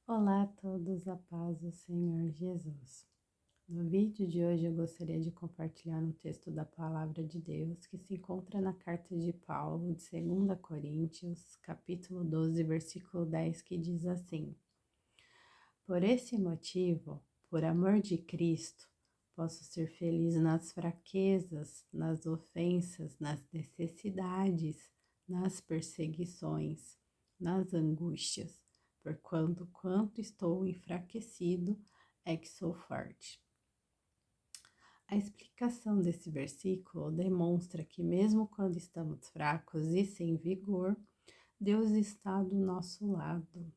Olá a todos, a paz do Senhor Jesus. No vídeo de hoje eu gostaria de compartilhar um texto da Palavra de Deus que se encontra na carta de Paulo, de 2 Coríntios, capítulo 12, versículo 10, que diz assim: Por esse motivo, por amor de Cristo, posso ser feliz nas fraquezas, nas ofensas, nas necessidades, nas perseguições, nas angústias, porquanto quanto estou enfraquecido é que sou forte. A explicação desse versículo demonstra que mesmo quando estamos fracos e sem vigor, Deus está do nosso lado.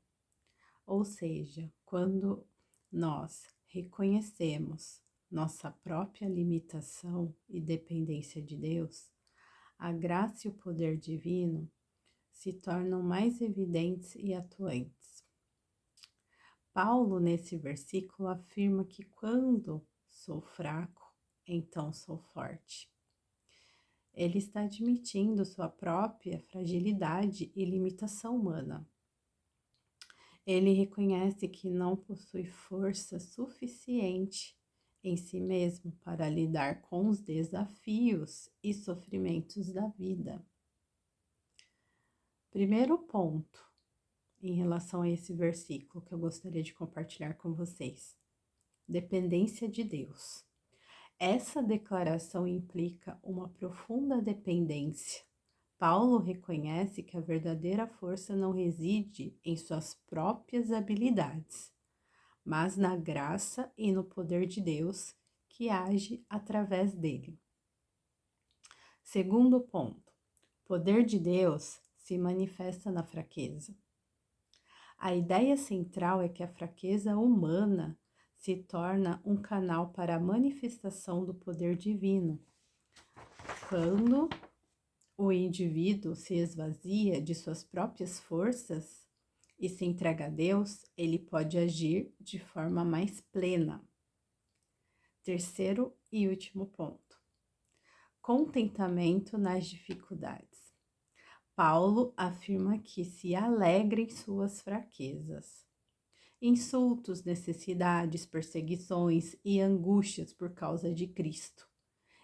Ou seja, quando nós reconhecemos nossa própria limitação e dependência de Deus, a graça e o poder divino se tornam mais evidentes e atuantes. Paulo, nesse versículo, afirma que quando sou fraco, então sou forte. Ele está admitindo sua própria fragilidade e limitação humana. Ele reconhece que não possui força suficiente em si mesmo para lidar com os desafios e sofrimentos da vida. Primeiro ponto em relação a esse versículo que eu gostaria de compartilhar com vocês: dependência de Deus. Essa declaração implica uma profunda dependência. Paulo reconhece que a verdadeira força não reside em suas próprias habilidades, mas na graça e no poder de Deus que age através dele. Segundo ponto, o poder de Deus se manifesta na fraqueza. A ideia central é que a fraqueza humana se torna um canal para a manifestação do poder divino. Quando o indivíduo se esvazia de suas próprias forças e se entrega a Deus, ele pode agir de forma mais plena. Terceiro e último ponto: contentamento nas dificuldades. Paulo afirma que se alegra em suas fraquezas, insultos, necessidades, perseguições e angústias por causa de Cristo.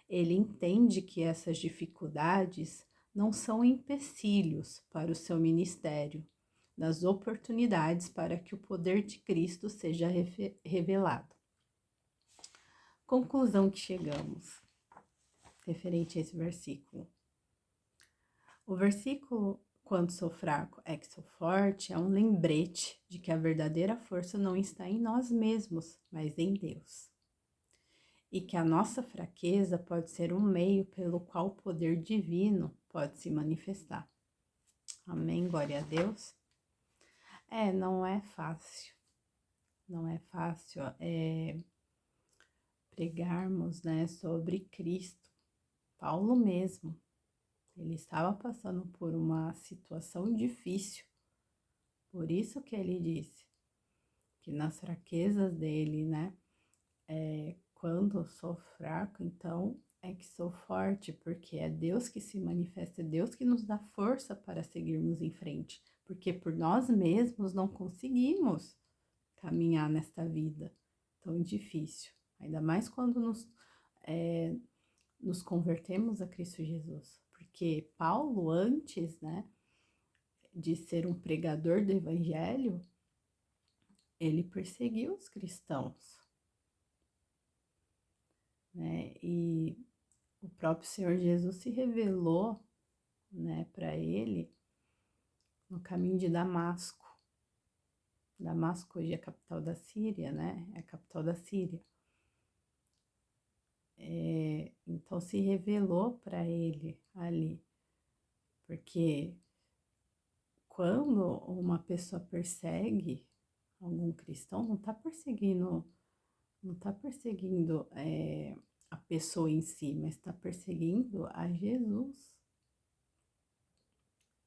Ele entende que essas dificuldades não são empecilhos para o seu ministério, nas oportunidades para que o poder de Cristo seja revelado. Conclusão que chegamos referente a esse versículo. O versículo "quando sou fraco é que sou forte" é um lembrete de que a verdadeira força não está em nós mesmos, mas em Deus. E que a nossa fraqueza pode ser um meio pelo qual o poder divino pode se manifestar. Amém, glória a Deus. Não é fácil. Não é fácil pregarmos, sobre Cristo. Paulo mesmo, ele estava passando por uma situação difícil. Por isso que ele disse que nas fraquezas dele, quando sou fraco, então é que sou forte, porque é Deus que se manifesta, é Deus que nos dá força para seguirmos em frente, porque por nós mesmos não conseguimos caminhar nesta vida tão difícil, ainda mais quando nos convertemos a Cristo Jesus, porque Paulo, antes, de ser um pregador do evangelho, ele perseguiu os cristãos, e o próprio Senhor Jesus se revelou, para ele no caminho de Damasco. Damasco hoje é a capital da Síria, é a capital da Síria. Então se revelou para ele ali, porque quando uma pessoa persegue algum cristão, não está perseguindo a pessoa em si, mas está perseguindo a Jesus.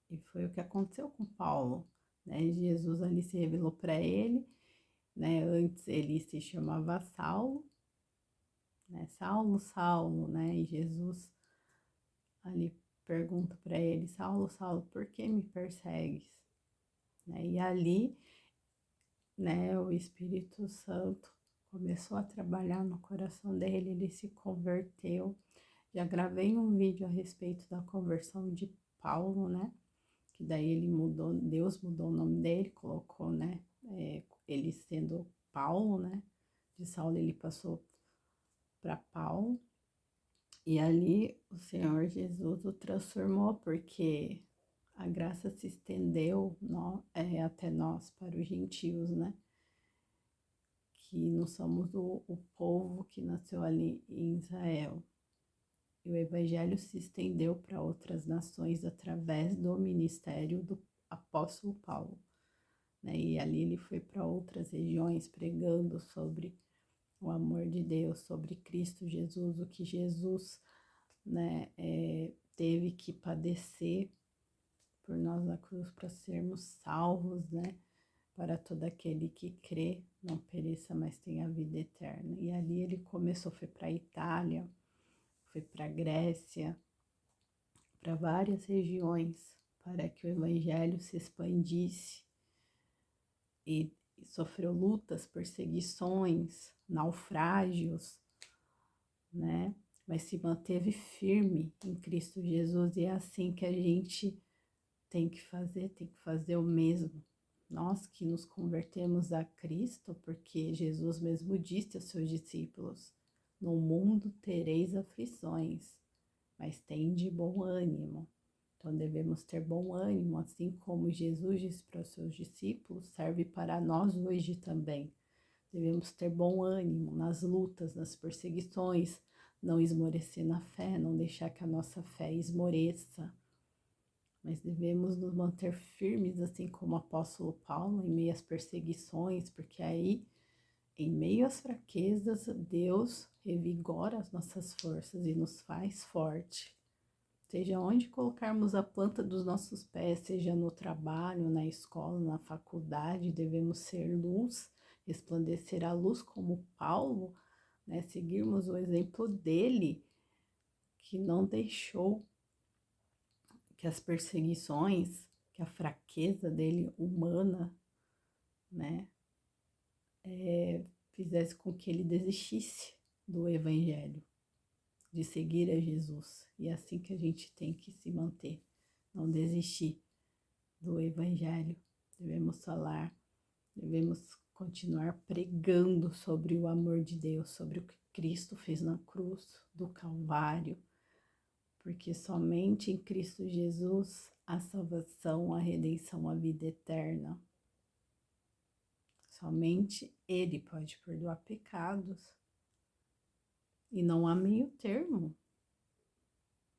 E foi o que aconteceu com Paulo, Jesus ali se revelou para ele, antes ele se chamava Saulo, Saulo, Saulo, e Jesus ali pergunta para ele: Saulo, Saulo, por que me persegues? E ali né, o Espírito Santo começou a trabalhar no coração dele, ele se converteu. Já gravei um vídeo a respeito da conversão de Paulo, né? Que daí ele mudou, Deus mudou o nome dele, colocou, né? Ele sendo Paulo, né? De Saulo ele passou para Paulo. E ali o Senhor Jesus o transformou, porque a graça se estendeu até nós, para os gentios, né? Que não somos o povo que nasceu ali em Israel. E o evangelho se estendeu para outras nações através do ministério do apóstolo Paulo, né? E ali ele foi para outras regiões pregando sobre o amor de Deus, sobre Cristo Jesus, o que Jesus, né, teve que padecer por nós na cruz para sermos salvos, né? Para todo aquele que crê, não pereça, mas tenha vida eterna. E ali ele começou, foi para a Itália, foi para a Grécia, para várias regiões, para que o evangelho se expandisse, e sofreu lutas, perseguições, naufrágios, né? Mas se manteve firme em Cristo Jesus, e é assim que a gente tem que fazer o mesmo. Nós que nos convertemos a Cristo, porque Jesus mesmo disse aos seus discípulos: no mundo tereis aflições, mas tende bom ânimo. Então devemos ter bom ânimo, assim como Jesus disse para os seus discípulos, serve para nós hoje também. Devemos ter bom ânimo nas lutas, nas perseguições, não esmorecer na fé, não deixar que a nossa fé esmoreça, mas devemos nos manter firmes, assim como o apóstolo Paulo, em meio às perseguições, porque aí, em meio às fraquezas, Deus revigora as nossas forças e nos faz forte. Seja onde colocarmos a planta dos nossos pés, seja no trabalho, na escola, na faculdade, devemos ser luz, resplandecer a luz como Paulo, né? Seguirmos o exemplo dele, que não deixou que as perseguições, que a fraqueza dele humana, né, fizesse com que ele desistisse do evangelho, de seguir a Jesus. E é assim que a gente tem que se manter, não desistir do evangelho. Devemos falar, devemos continuar pregando sobre o amor de Deus, sobre o que Cristo fez na cruz do Calvário, porque somente em Cristo Jesus a salvação, a redenção, a vida eterna. Somente Ele pode perdoar pecados. E não há meio termo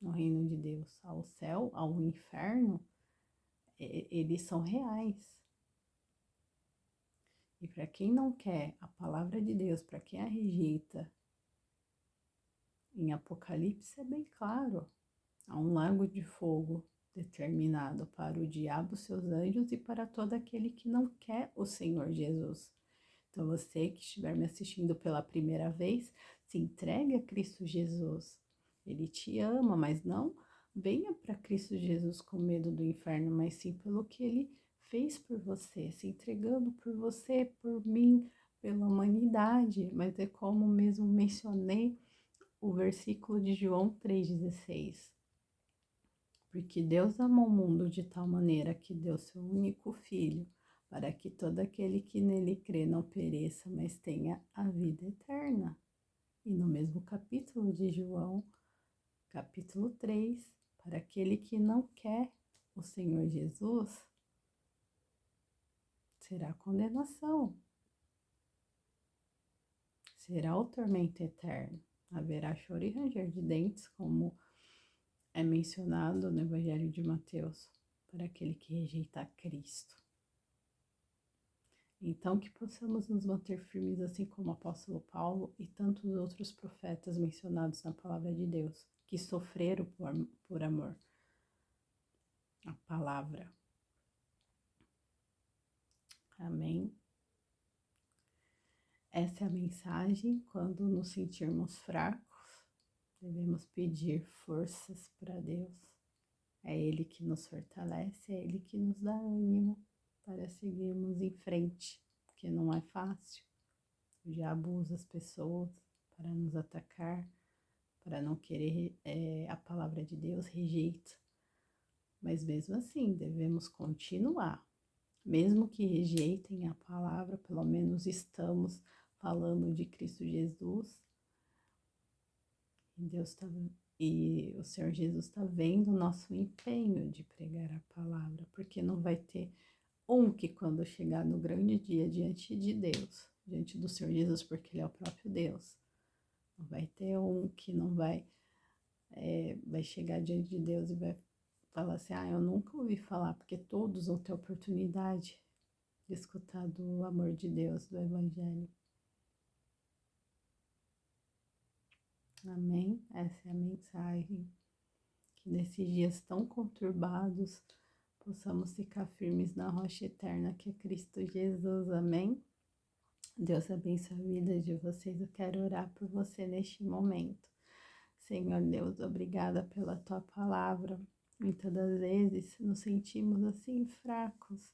no reino de Deus. Ao céu, ao inferno, eles são reais. E para quem não quer a palavra de Deus, para quem a rejeita, em Apocalipse é bem claro. Há um lago de fogo determinado para o diabo, seus anjos e para todo aquele que não quer o Senhor Jesus. Então você que estiver me assistindo pela primeira vez, se entregue a Cristo Jesus. Ele te ama, mas não venha para Cristo Jesus com medo do inferno, mas sim pelo que Ele fez por você, se entregando por você, por mim, pela humanidade. Mas é como mesmo mencionei o versículo de João 3,16. Porque Deus amou o mundo de tal maneira que deu seu único Filho, para que todo aquele que nele crê não pereça, mas tenha a vida eterna. E no mesmo capítulo de João, capítulo 3, para aquele que não quer o Senhor Jesus, será condenação, será o tormento eterno. Haverá choro e ranger de dentes, como é mencionado no Evangelho de Mateus, para aquele que rejeita a Cristo. Então, que possamos nos manter firmes, assim como o apóstolo Paulo e tantos outros profetas mencionados na palavra de Deus, que sofreram por amor à palavra. Amém? Essa é a mensagem. Quando nos sentirmos fracos, devemos pedir forças para Deus. É Ele que nos fortalece, é Ele que nos dá ânimo para seguirmos em frente, porque porque não é fácil. O diabo usa as pessoas para nos atacar, para não querer a palavra de Deus, rejeita. Mas mesmo assim, devemos continuar. Mesmo que rejeitem a palavra, pelo menos estamos falando de Cristo Jesus. E o Senhor Jesus está vendo o nosso empenho de pregar a palavra, porque não vai ter um que quando chegar no grande dia diante de Deus, diante do Senhor Jesus, porque Ele é o próprio Deus, não vai ter um que não vai chegar diante de Deus e vai falar assim, eu nunca ouvi falar, porque todos vão ter oportunidade de escutar do amor de Deus, do Evangelho. Amém? Essa é a mensagem. Que nesses dias tão conturbados, possamos ficar firmes na rocha eterna que é Cristo Jesus. Amém? Deus abençoe a vida de vocês. Eu quero orar por você neste momento. Senhor Deus, obrigada pela tua palavra. Muitas das vezes nos sentimos assim fracos,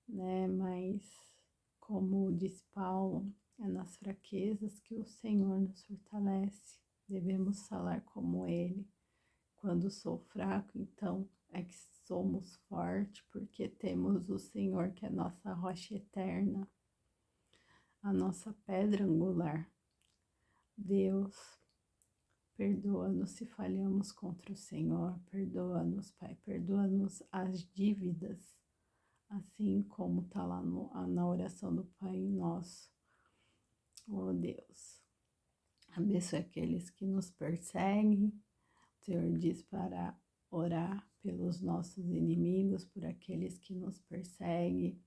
né? Mas, como diz Paulo, é nas fraquezas que o Senhor nos fortalece. Devemos falar como Ele. Quando sou fraco, então é que somos fortes, porque temos o Senhor, que é a nossa rocha eterna, a nossa pedra angular. Deus, perdoa-nos se falhamos contra o Senhor, perdoa-nos, Pai, perdoa-nos as dívidas, assim como está lá na oração do Pai Nosso. Oh Deus, abençoe aqueles que nos perseguem. O Senhor diz para orar pelos nossos inimigos, por aqueles que nos perseguem.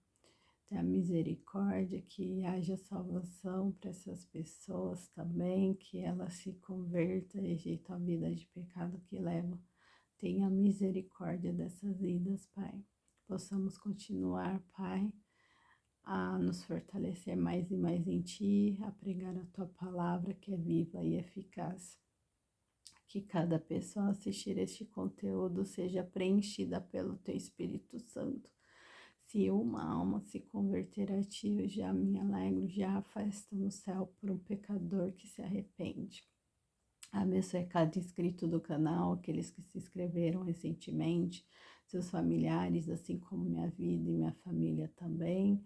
Tenha misericórdia, que haja salvação para essas pessoas também, que elas se convertam, rejeitam a vida de pecado que levam. Tenha misericórdia dessas vidas, Pai. Possamos continuar, Pai, a nos fortalecer mais e mais em Ti, a pregar a Tua palavra que é viva e eficaz. Que cada pessoa assistir este conteúdo seja preenchida pelo Teu Espírito Santo. Se uma alma se converter a Ti, eu já me alegro, já há festa no céu por um pecador que se arrepende. Abençoe cada inscrito do canal, aqueles que se inscreveram recentemente, seus familiares, assim como minha vida e minha família também.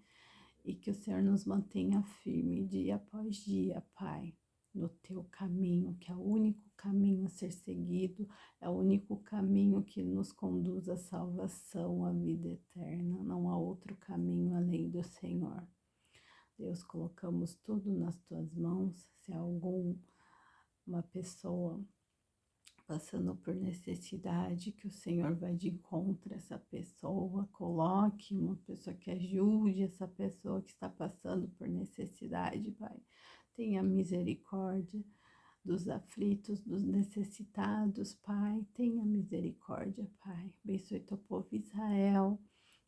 E que o Senhor nos mantenha firme dia após dia, Pai, no Teu caminho, que é o único caminho a ser seguido, é o único caminho que nos conduz à salvação, à vida eterna. Não há outro caminho além do Senhor. Deus, colocamos tudo nas Tuas mãos. Se uma pessoa passando por necessidade, que o Senhor vai de encontro a essa pessoa, coloque uma pessoa que ajude essa pessoa que está passando por necessidade, Pai. Tenha misericórdia dos aflitos, dos necessitados, Pai. Tenha misericórdia, Pai. Abençoe teu povo Israel,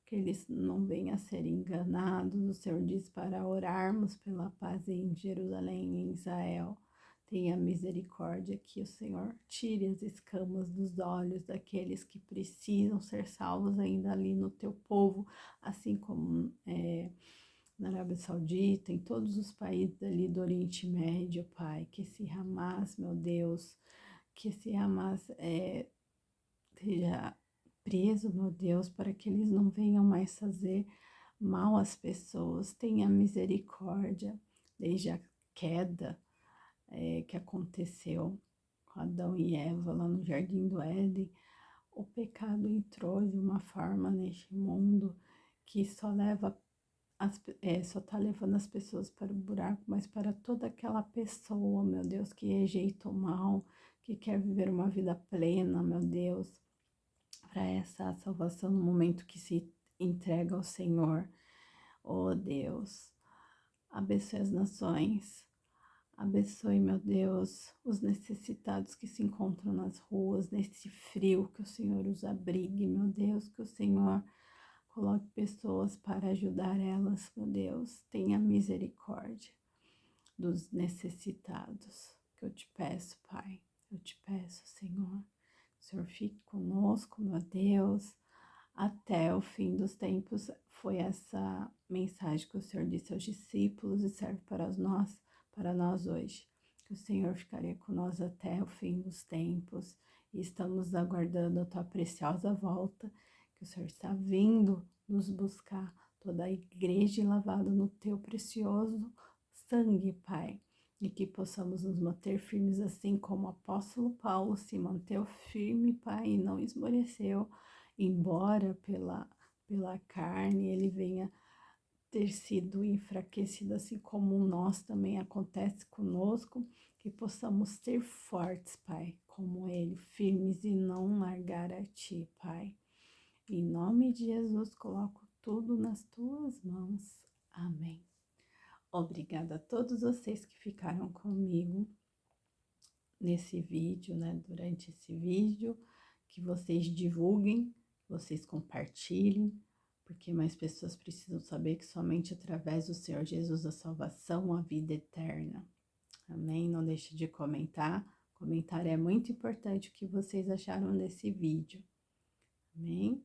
que eles não venham a ser enganados. O Senhor diz para orarmos pela paz em Jerusalém e em Israel. Tenha misericórdia, que o Senhor tire as escamas dos olhos daqueles que precisam ser salvos ainda ali no teu povo, assim como na Arábia Saudita, em todos os países ali do Oriente Médio, Pai. Que esse Hamas, meu Deus, que esse Hamas seja preso, meu Deus, para que eles não venham mais fazer mal às pessoas. Tenha misericórdia, desde a queda que aconteceu com Adão e Eva lá no Jardim do Éden. O pecado entrou de uma forma neste mundo que só está levando as pessoas para o buraco, mas para toda aquela pessoa, meu Deus, que rejeita o mal, que quer viver uma vida plena, meu Deus, para essa salvação no momento que se entrega ao Senhor. Oh Deus, abençoe as nações. Abençoe, meu Deus, os necessitados que se encontram nas ruas, nesse frio, que o Senhor os abrigue, meu Deus, que o Senhor coloque pessoas para ajudar elas, meu Deus. Tenha misericórdia dos necessitados, que eu te peço, Pai. Eu te peço, Senhor. O Senhor fique conosco, meu Deus. até o fim dos tempos. Foi essa mensagem que o Senhor disse aos discípulos e serve para nós hoje. Que o Senhor ficaria com nós até o fim dos tempos e estamos aguardando a tua preciosa volta, que o Senhor está vindo nos buscar, toda a igreja lavada no teu precioso sangue, Pai, e que possamos nos manter firmes assim como o apóstolo Paulo se manteve firme, Pai, e não esmoreceu, embora pela carne ele venha ter sido enfraquecido, assim como nós também acontece conosco, que possamos ser fortes, Pai, como ele, firmes e não largar a Ti, Pai. Em nome de Jesus, coloco tudo nas Tuas mãos. Amém. Obrigada a todos vocês que ficaram comigo nesse vídeo, né? Durante esse vídeo, que vocês divulguem, vocês compartilhem, porque mais pessoas precisam saber que somente através do Senhor Jesus a salvação, a vida eterna. Amém? Não deixe de comentar. Comentário é muito importante o que vocês acharam desse vídeo. Amém?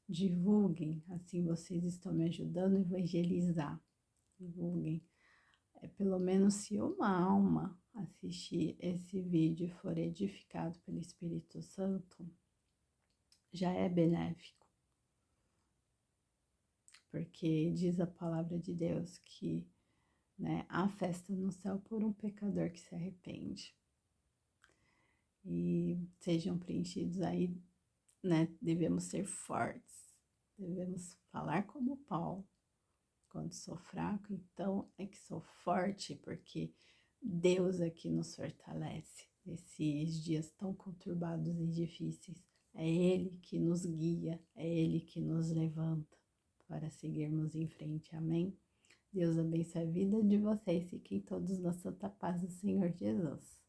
Divulguem, assim vocês estão me ajudando a evangelizar. Divulguem. Pelo menos se uma alma assistir esse vídeo e for edificado pelo Espírito Santo, já é benéfico. Porque diz a palavra de Deus que, né, há festa no céu por um pecador que se arrepende. E sejam preenchidos aí, né, devemos ser fortes, devemos falar como Paulo. Quando sou fraco, então é que sou forte, porque Deus é que nos fortalece nesses dias tão conturbados e difíceis. É Ele que nos guia, é Ele que nos levanta para seguirmos em frente. Amém? Deus abençoe a vida de vocês. Fiquem todos na santa paz do Senhor Jesus.